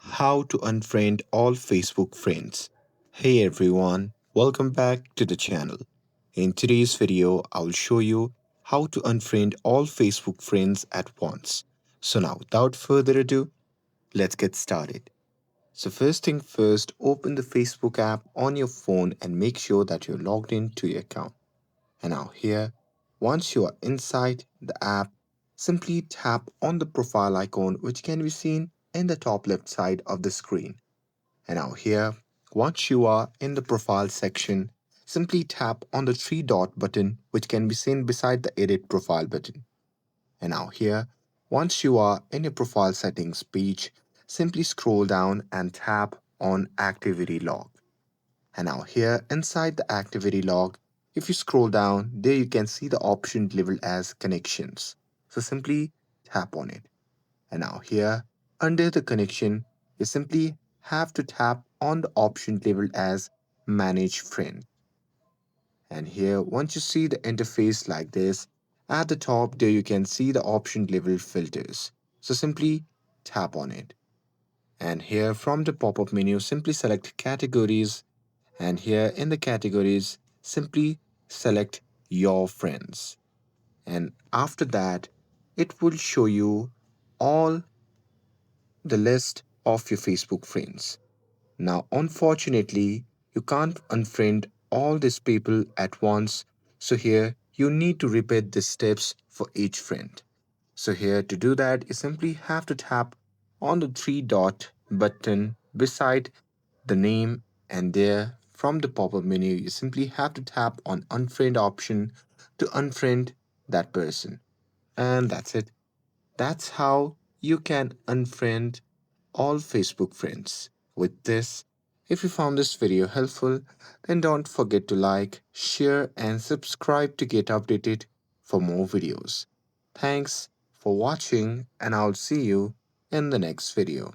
How to unfriend all Facebook friends. Hey everyone, welcome back to the channel. In today's video, I'll show you how to unfriend all Facebook friends at once. So now, without further ado, let's get started. So first thing first, open the Facebook app on your phone and make sure that you're logged into your account. And now here, once you are inside the app, simply tap on the profile icon which can be seen in the top left side of the screen. And now here, once you are in the profile section, simply tap on the three dot button which can be seen beside the edit profile button. And now here, once you are in your profile settings page, simply scroll down and tap on activity log. And now here inside the activity log, if you scroll down, there you can see the option labeled as connections. So simply tap on it. And now here, under the connection, you simply have to tap on the option labeled as Manage Friend. And here, once you see the interface like this, at the top there you can see the option labeled Filters. So simply tap on it. And here from the pop-up menu, simply select Categories. And here in the categories, simply select Your Friends. And after that, it will show you all the list of your Facebook friends. Now, unfortunately, you can't unfriend all these people at once. So here you need to repeat the steps for each friend. So here to do that, you simply have to tap on the three dot button beside the name, and there from the pop-up menu you simply have to tap on unfriend option to unfriend that person. And that's it. That's how you can unfriend all Facebook friends. With this, if you found this video helpful, then don't forget to like, share, and subscribe to get updated for more videos. Thanks for watching, and I'll see you in the next video.